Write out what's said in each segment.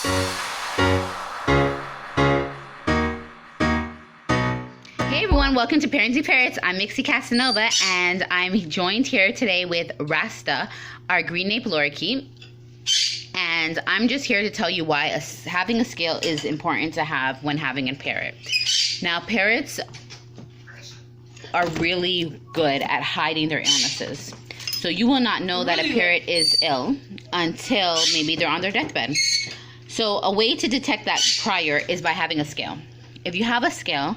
Hey everyone, welcome to Parenting Parrots. I'm Mixie Casanova, and I'm joined here today with Rasta, our green nape lorikeet. And I'm just here to tell you why having a scale is important to have when having a parrot. Now, parrots are really good at hiding their illnesses. So you will not know that a parrot is ill until maybe they're on their deathbed. So a way to detect that prior is by having a scale. If you have a scale,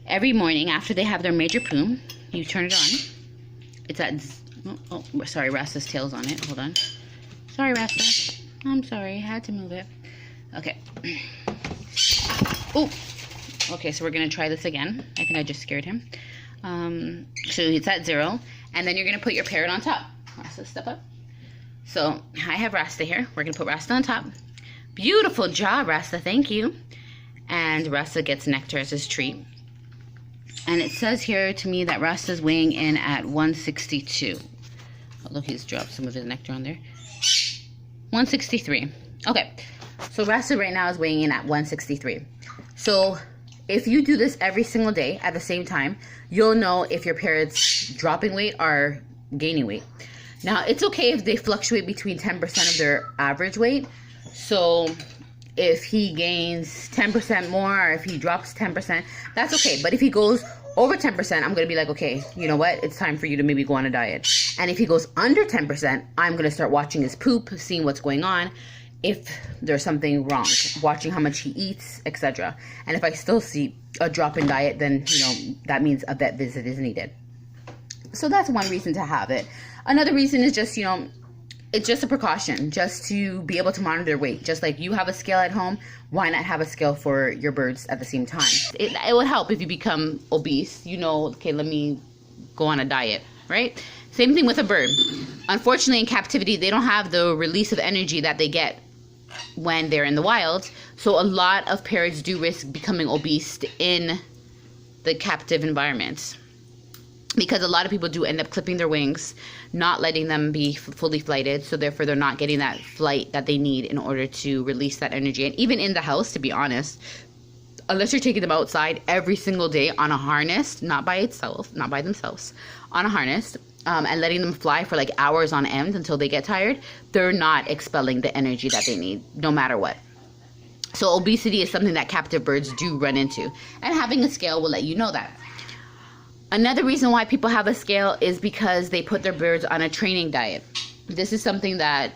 every morning after they have their major poo, you turn it on. It's at, oh, sorry, Rasta's tail's on it. Hold on. Sorry, Rasta. I'm sorry, I had to move it. Okay. Oh, okay, so we're gonna try this again. I think I just scared him. So it's at 0, and then you're gonna put your parrot on top. Rasta, step up. So I have Rasta here. We're gonna put Rasta on top. Beautiful job, Rasta, thank you. And Rasta gets nectar as his treat. And it says here to me that Rasta's weighing in at 162. Although he's dropped some of his nectar on there. 163. Okay, so Rasta right now is weighing in at 163. So if you do this every single day at the same time, you'll know if your parrot's dropping weight or gaining weight. Now, it's okay if they fluctuate between 10% of their average weight. So if he gains 10% more or if he drops 10%, that's okay. But if he goes over 10%, I'm going to be like, okay, you know what? It's time for you to maybe go on a diet. And if he goes under 10%, I'm going to start watching his poop, seeing what's going on, if there's something wrong, watching how much he eats, etc. And if I still see a drop in diet, then, you know, that means a vet visit is needed. So that's one reason to have it. Another reason is just, you know, it's just a precaution, just to be able to monitor their weight. Just like you have a scale at home, why not have a scale for your birds at the same time? It would help if you become obese. You know, okay, let me go on a diet, right? Same thing with a bird. Unfortunately, in captivity, they don't have the release of energy that they get when they're in the wild. So a lot of parrots do risk becoming obese in the captive environment, because a lot of people do end up clipping their wings, not letting them be fully flighted, so therefore they're not getting that flight that they need in order to release that energy. And even in the house, to be honest, unless you're taking them outside every single day on a harness, not by themselves, on a harness, and letting them fly for like hours on end until they get tired, they're not expelling the energy that they need, no matter what. So obesity is something that captive birds do run into, and having a scale will let you know that. Another reason why people have a scale is because they put their birds on a training diet. This is something that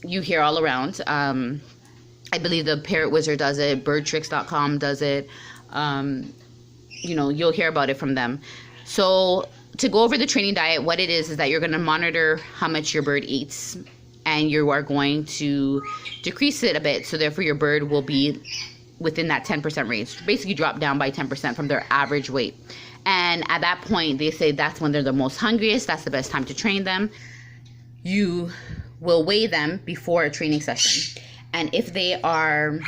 you hear all around. I believe the Parrot Wizard does it, birdtricks.com does it. You know, you'll hear about it from them. So to go over the training diet, what it is that you're going to monitor how much your bird eats, and you are going to decrease it a bit, so therefore your bird will be within that 10% range. Basically drop down by 10% from their average weight. And at that point, they say that's when they're the most hungriest. That's the best time to train them. You will weigh them before a training session. And if they are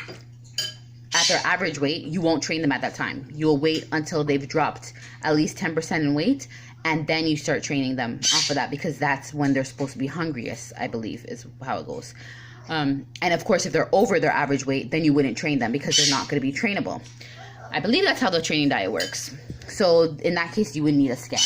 at their average weight, you won't train them at that time. You'll wait until they've dropped at least 10% in weight, and then you start training them off of that, because that's when they're supposed to be hungriest, I believe, is how it goes. And of course, if they're over their average weight, then you wouldn't train them because they're not going to be trainable. I believe that's how the training diet works. So in that case, you would need a scale.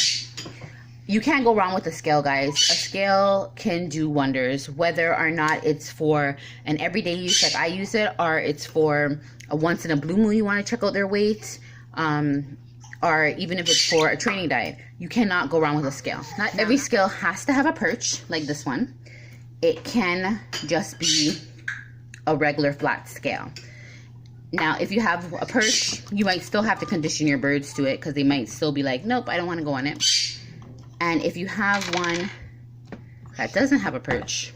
You can't go wrong with a scale, guys. A scale can do wonders, whether or not it's for an everyday use like I use it, or it's for a once in a blue moon you want to check out their weight, or even if it's for a training diet. You cannot go wrong with a scale. Not every scale has to have a perch like this one. It can just be a regular flat scale. Now, if you have a perch, you might still have to condition your birds to it, because they might still be like, nope, I don't want to go on it. And if you have one that doesn't have a perch,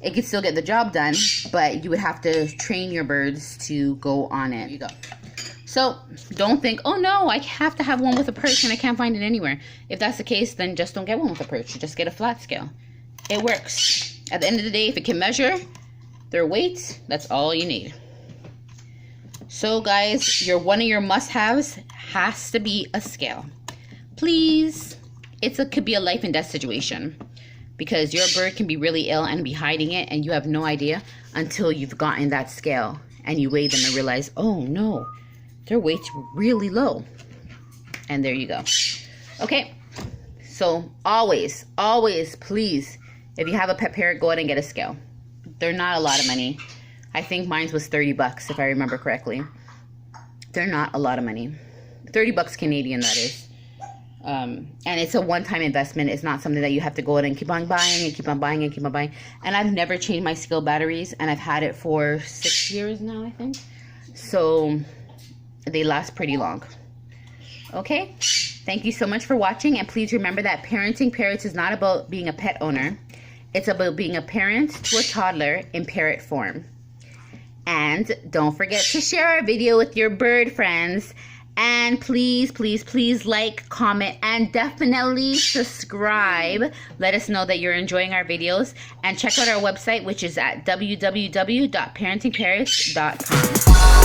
it can still get the job done, but you would have to train your birds to go on it. There you go. So don't think, oh no, I have to have one with a perch and I can't find it anywhere. If that's the case, then just don't get one with a perch. Just get a flat scale. It works. At the end of the day, if it can measure their weight, that's all you need. So guys, one of your must-haves has to be a scale. Please. Could be a life and death situation. because your bird can be really ill and be hiding it, and you have no idea until you've gotten that scale and you weigh them and realize, oh no, their weight's really low. And there you go. Okay, so always, please, if you have a pet parrot, go ahead and get a scale. They're not a lot of money. I think mine was $30 if I remember correctly. They're not a lot of money. $30 Canadian, that is. And it's a one-time investment. It's not something that you have to go in and keep on buying and keep on buying and keep on buying. And I've never changed my scale batteries, and I've had it for 6 years now, I think. So they last pretty long. Okay, thank you so much for watching, and please remember that parenting parrots is not about being a pet owner. It's about being a parent to a toddler in parrot form. And don't forget to share our video with your bird friends. And please, please, please like, comment, and definitely subscribe. Let us know that you're enjoying our videos. And check out our website, which is at www.parentingparrots.com.